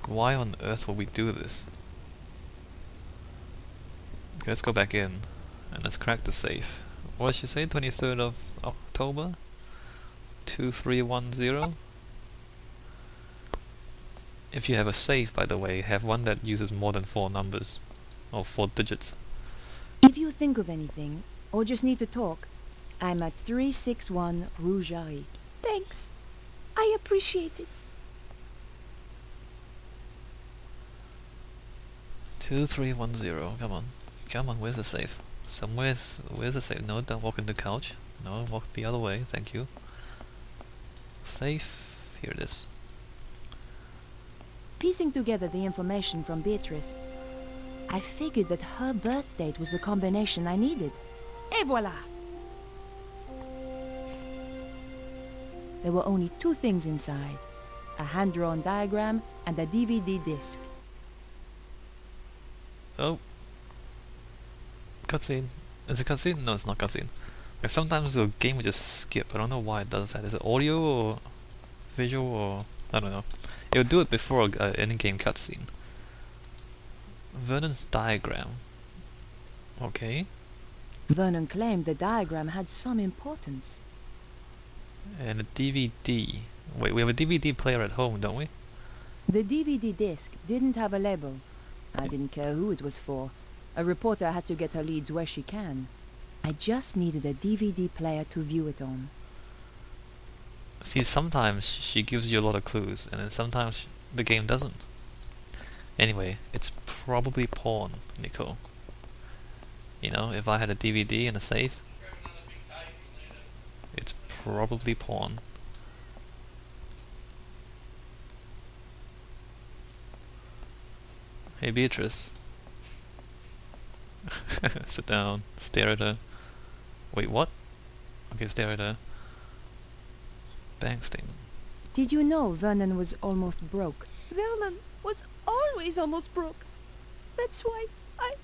Why on earth would we do this? Okay, let's go back in and let's crack the safe. What did she say? 23rd of October? 2310? If you have a safe, by the way, have one that uses more than 4 numbers. Or 4 digits. If you think of anything, or just need to talk, I'm at 361 Rue Jarry. Thanks. I appreciate it. 2310, come on. Come on, where's the safe? Where's the safe? No, don't walk in the couch. No, walk the other way, thank you. Safe, here it is. Piecing together the information from Beatrice, I figured that her birth date was the combination I needed. Et voilà. There were only 2 things inside: a hand-drawn diagram and a DVD disc. Oh. Cutscene. Is it cutscene? No, it's not cutscene. Like sometimes the game will just skip. I don't know why it does that. Is it audio or visual or... I don't know. It would do it before an in-game cutscene. Vernon's diagram. Okay. Vernon claimed the diagram had some importance. And a DVD. Wait, we have a DVD player at home, don't we? The DVD disc didn't have a label. I didn't care who it was for. A reporter has to get her leads where she can. I just needed a DVD player to view it on. See, sometimes she gives you a lot of clues, and then sometimes the game doesn't. Anyway, it's probably porn, Nico. You know, if I had a DVD in a safe, it's probably porn. Hey Beatrice. Sit down, stare at her. Wait, what? Okay, stare at her. Bank statement. Did you know Vernon was almost broke? Vernon was always almost broke. That's why I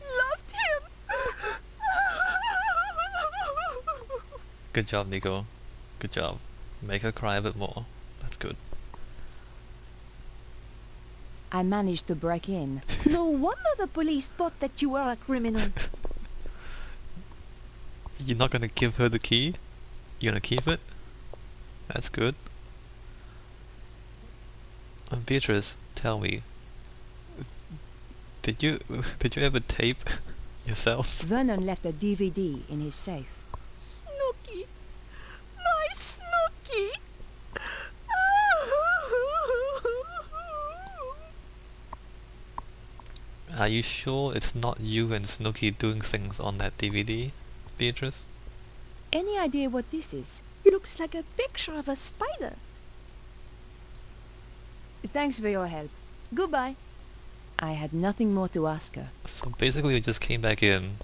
loved him. Good job, Nico. Good job. Make her cry a bit more. That's good. I managed to break in. No wonder the police thought that you were a criminal. You're not gonna give her the key? You're gonna keep it? That's good. Beatrice, tell me. Did you ever tape yourselves? Vernon left a DVD in his safe. Snooky. My Snooky. Are you sure it's not you and Snooky doing things on that DVD, Beatrice? Any idea what this is? Looks like a picture of a spider. Thanks for your help. Goodbye. I had nothing more to ask her. So basically we just came back in,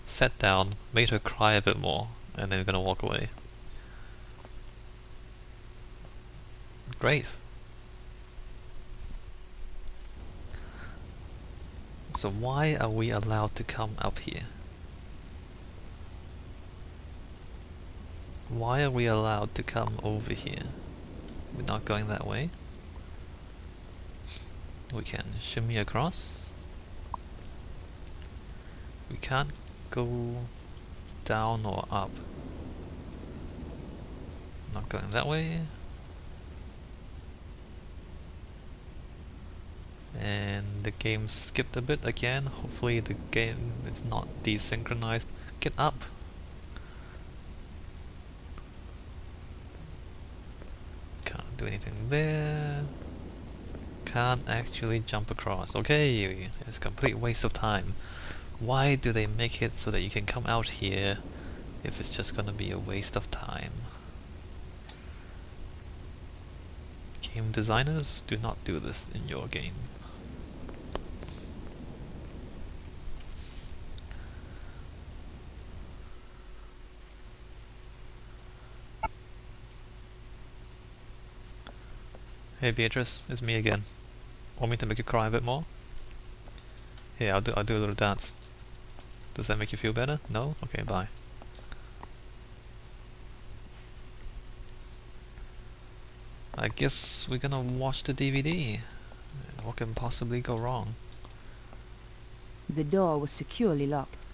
sat down, made her cry a bit more, and then we're gonna walk away. Great. So why are we allowed to come up here? Why are we allowed to come over here? We're not going that way. We can shimmy across. We can't go down or up. Not going that way. And the game skipped a bit again. Hopefully the game is not desynchronized. Get up! Can't do anything there. Can't actually jump across. Okay, it's a complete waste of time. Why do they make it so that you can come out here if it's just gonna be a waste of time? Game designers, do not do this in your game. Hey Beatrice, it's me again. Want me to make you cry a bit more? Here, I'll do a little dance. Does that make you feel better? No? Okay, bye. I guess we're gonna watch the DVD. What can possibly go wrong? The door was securely locked.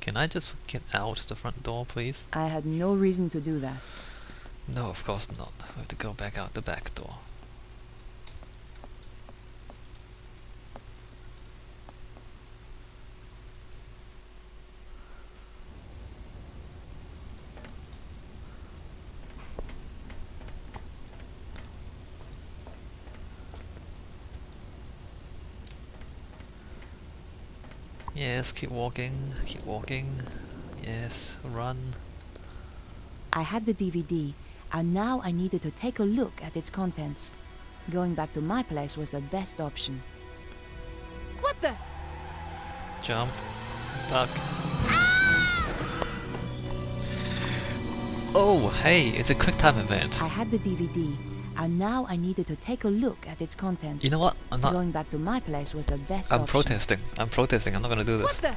Can I just get out the front door, please? I had no reason to do that. No, of course not. We have to go back out the back door. Yes, keep walking, keep walking. Yes, run. I had the DVD, and now I needed to take a look at its contents. Going back to my place was the best option. What the? Jump. Duck. Oh, hey, it's a quick time event. I had the DVD, and now I needed to take a look at its contents. You know what? Going back to my place was the best I'm option. protesting. I'm protesting. I'm not gonna do What this. the?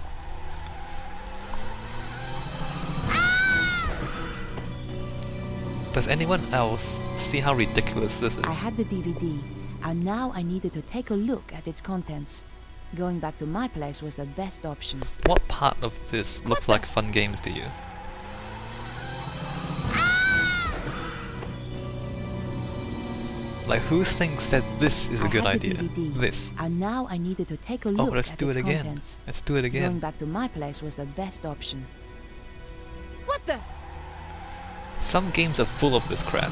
Does anyone else see how ridiculous this is? I had the DVD, and now I needed to take a look at its contents. Going back to my place was the best option. What part of this looks like fun games to you? Like, who thinks that this is a I good had the idea? DVD, This. and now I needed to take a Oh, look let's at do its it again. contents. Let's do it Going again. back to my place was the best option. What the? Some games are full of this crap.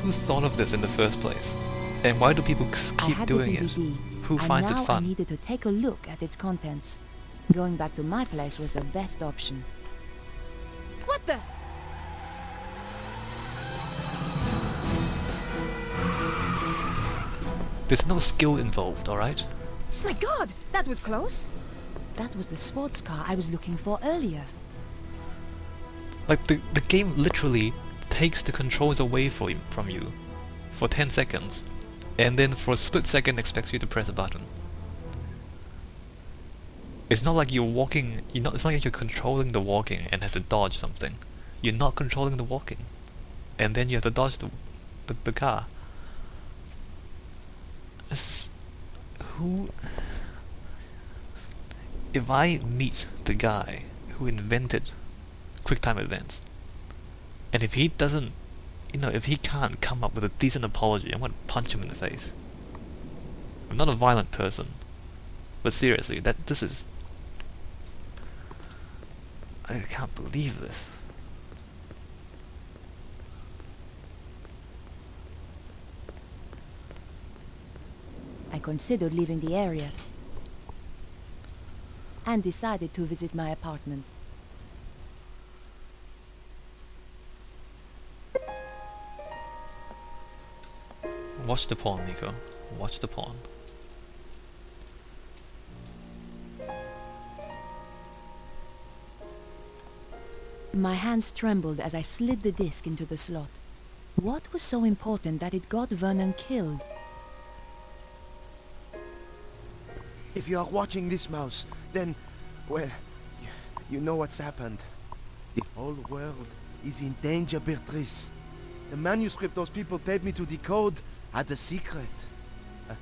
Who thought of this in the first place? And why do people I keep had doing the it? DVD, Who and finds it now I fun? needed to take a look at its contents. Going back to my place was the best option. What the? There's no skill involved, alright? My God, that was close. That was the sports car I was looking for earlier. Like, the game literally takes the controls away from you for 10 seconds, and then for a split second expects you to press a button. It's not like you're walking, it's not like you're controlling the walking and have to dodge something. You're not controlling the walking. And then you have to dodge the car. This is... who... If I meet the guy who invented QuickTime events, and if he doesn't, if he can't come up with a decent apology, I'm gonna punch him in the face. I'm not a violent person, but seriously, this is... I can't believe this. I considered leaving the area and decided to visit my apartment. Watch the porn, Nico. Watch the porn. My hands trembled as I slid the disc into the slot. What was so important that it got Vernon killed? If you are watching this, Mouse, then, well, you know what's happened. The whole world is in danger, Beatrice. The manuscript those people paid me to decode had a secret. A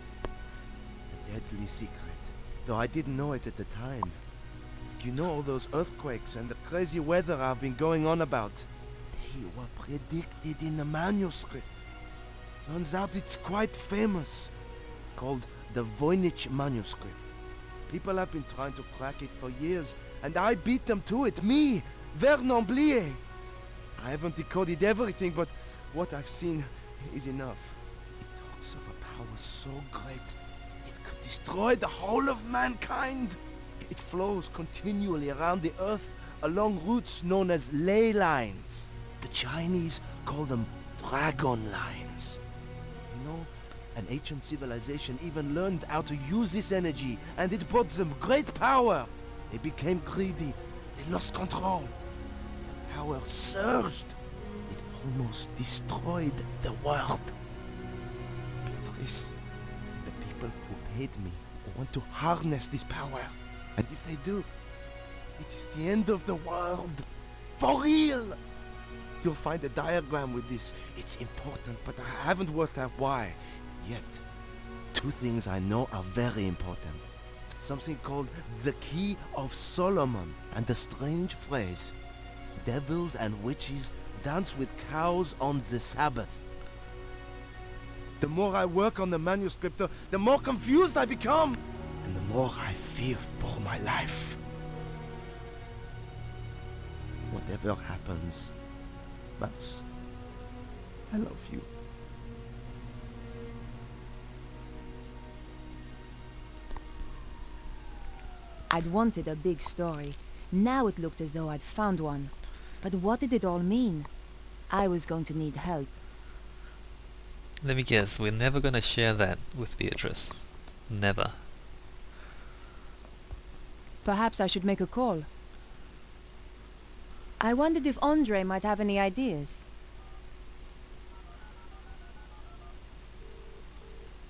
deadly secret. Though I didn't know it at the time. You know all those earthquakes and the crazy weather I've been going on about? They were predicted in the manuscript. Turns out it's quite famous. Called the Voynich manuscript. People have been trying to crack it for years, and I beat them to it. Me, Vernon Blier. I haven't decoded everything, but what I've seen is enough. It talks of a power so great, it could destroy the whole of mankind. It flows continually around the earth along routes known as ley lines. The Chinese call them dragon lines. You know, an ancient civilization even learned how to use this energy, and it brought them great power. They became greedy. They lost control. The power surged. It almost destroyed the world. Beatrice, the people who paid me want to harness this power. And if they do, it is the end of the world. For real! You'll find a diagram with this. It's important, but I haven't worked out why yet. Two things I know are very important. Something called the Key of Solomon, and the strange phrase, devils and witches dance with cows on the Sabbath. The more I work on the manuscript, the more confused I become, and the more I fear for my life. Whatever happens, Mouse, I love you. I'd wanted a big story. Now it looked as though I'd found one. But what did it all mean? I was going to need help. Let me guess, we're never gonna share that with Beatrice. Never. Perhaps I should make a call. I wondered if Andre might have any ideas.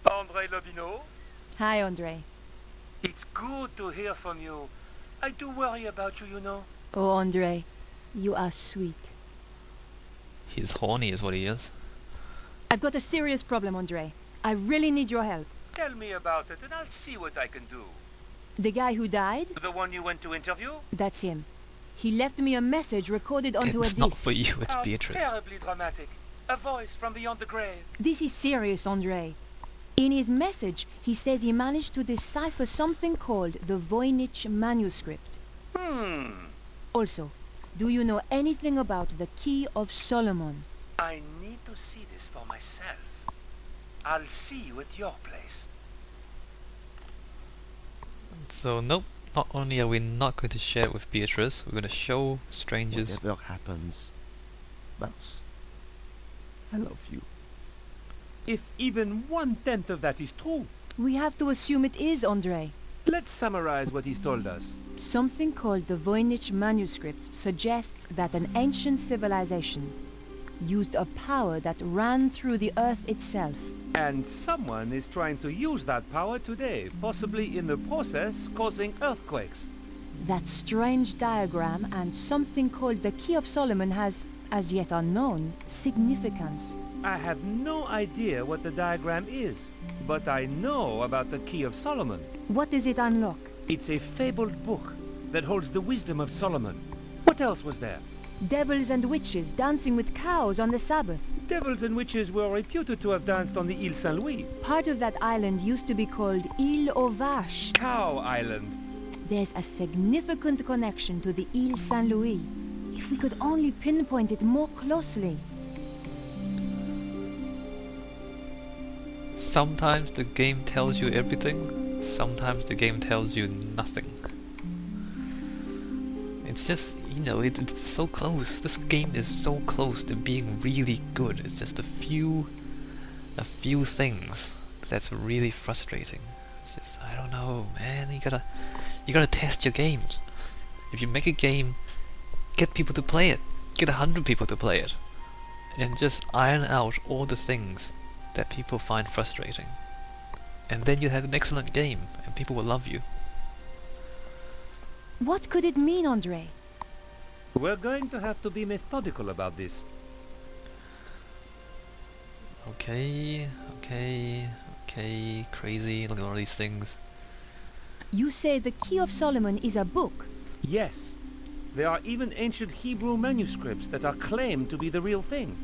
Andre Lobineau, Hi, Andre. it's good to hear from you. I do worry about you, you know. Oh, Andre, you are sweet. He's horny is what he is. I've got a serious problem, Andre. I really need your help. Tell me about it and I'll see what I can do. The guy who died? The one you went to interview? That's him. He left me a message recorded onto a It's disc. not for you, it's How Beatrice. terribly dramatic. A voice from beyond the grave. This is serious, Andre. In his message, he says he managed to decipher something called the Voynich manuscript. Also, do you know anything about the Key of Solomon? I need to see this for myself. I'll see you at your place. So nope, not only are we not going to share it with Beatrice, we're going to show strangers. Whatever happens, Mouse, I love you. If even 1/10 of that is true, We have to assume it is, Andre. let's summarize what he's told us. Something called the Voynich manuscript suggests that an ancient civilization used a power that ran through the earth itself. And someone is trying to use that power today, possibly in the process causing earthquakes. That strange diagram and something called the Key of Solomon has, as yet unknown, significance. I have no idea what the diagram is, but I know about the Key of Solomon. What does it unlock? It's a fabled book that holds the wisdom of Solomon. What else was there? Devils and witches dancing with cows on the Sabbath. Devils and witches were reputed to have danced on the Île Saint-Louis. Part of that island used to be called Île aux Vaches. Cow Island. There's a significant connection to the Île Saint-Louis. If we could only pinpoint it more closely. Sometimes the game tells you everything, sometimes the game tells you nothing. It's just, you know, it's so close. This game is so close to being really good. It's just a few things that's really frustrating. It's just, I don't know, man. You gotta test your games. If you make a game, get people to play it. Get 100 people to play it, and just iron out all the things that people find frustrating. And then you have an excellent game, and people will love you. What could it mean, Andre? We're going to have to be methodical about this. Okay, crazy, look at all these things. You say the Key of Solomon is a book. Yes. There are even ancient Hebrew manuscripts that are claimed to be the real thing.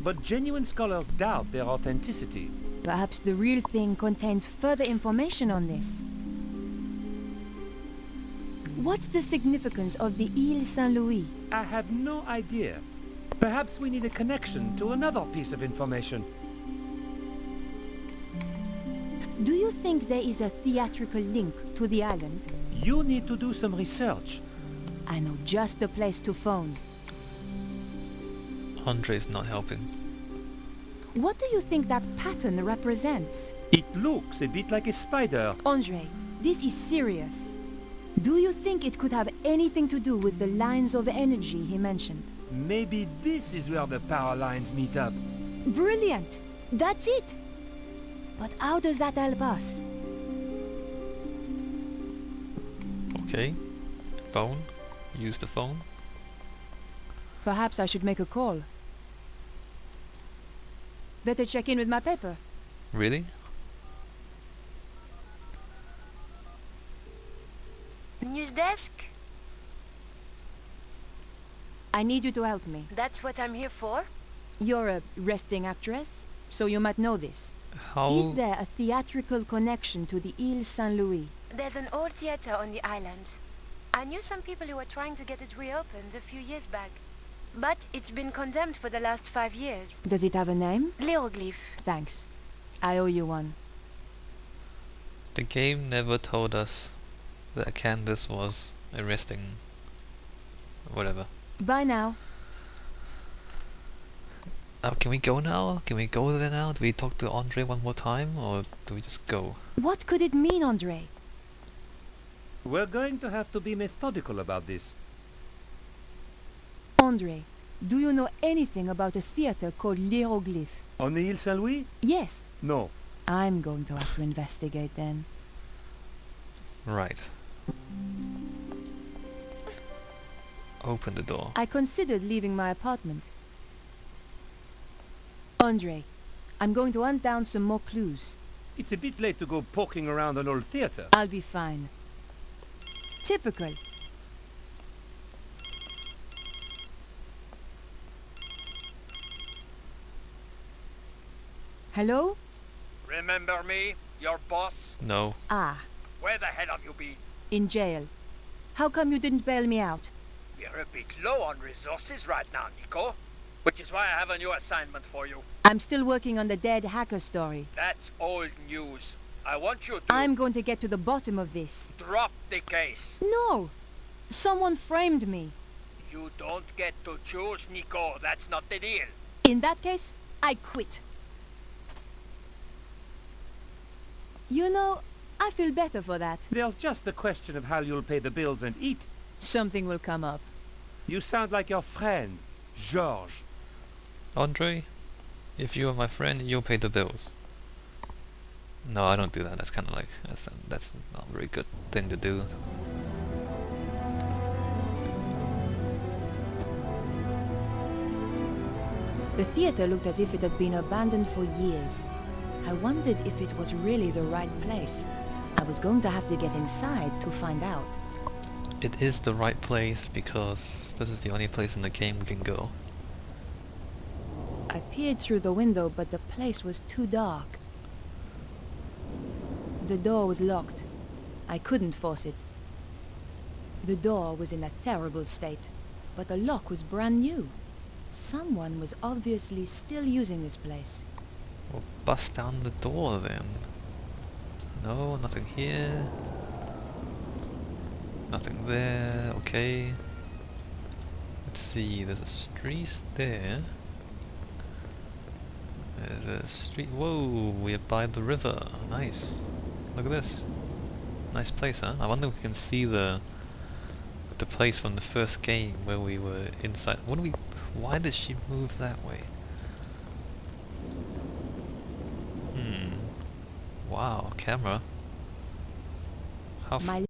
But genuine scholars doubt their authenticity. Perhaps the real thing contains further information on this. What's the significance of the Île Saint-Louis? I have no idea. Perhaps we need a connection to another piece of information. Do you think there is a theatrical link to the island? You need to do some research. I know just the place to phone. Andre's not helping. What do you think that pattern represents? It looks a bit like a spider. Andre, this is serious. Do you think it could have anything to do with the lines of energy he mentioned? Maybe this is where the power lines meet up. Brilliant! That's it! But how does that help us? Okay, phone. Use the phone. Perhaps I should make a call. Better check in with my paper. Really? News desk? I need you to help me. That's what I'm here for. You're a resting actress, so you might know this. How? Is there a theatrical connection to the Ile Saint-Louis? There's an old theater on the island. I knew some people who were trying to get it reopened a few years back. But it's been condemned for the last 5 years. Does it have a name? Hieroglyph. Thanks. I owe you one. The game never told us that Candace was arresting whatever. Bye now. Can we go now? Can we go there now? Do we talk to Andre one more time, or do we just go? What could it mean, Andre? We're going to have to be methodical about this. Andre, do you know anything about a theater called Hieroglyph? On the Ile Saint-Louis? Yes. No. I'm going to have to investigate then. Right. Open the door. I considered leaving my apartment. Andre, I'm going to hunt down some more clues. It's a bit late to go poking around an old theater. I'll be fine. Typical. Hello? Remember me? Your boss? No. Ah, Where the hell have you been? in jail. How come you didn't bail me out? We're a bit low on resources right now, Nico. Which is why I have a new assignment for you. I'm still working on the dead hacker story. That's old news. I want you to I'm going to get to the bottom of this. drop the case. No! Someone framed me. You don't get to choose, Nico. That's not the deal. In that case, I quit. You know, I feel better for that. There's just the question of how you'll pay the bills and eat. Something will come up. You sound like your friend, Georges. Andre, if you are my friend, you'll pay the bills. No, I don't do that. That's kind of like that's not a very good thing to do. The theater looked as if it had been abandoned for years. I wondered if it was really the right place. I was going to have to get inside to find out. It is the right place because this is the only place in the game we can go. I peered through the window, but the place was too dark. The door was locked. I couldn't force it. The door was in a terrible state, but the lock was brand new. Someone was obviously still using this place. We'll bust down the door then. No, nothing here. Nothing there. Okay. Let's see, there's a street there. There's a street. Whoa, we're by the river. Nice. Look at this. Nice place, huh? I wonder if we can see the place from the first game where we were inside. Why did she move that way? Wow, camera. How My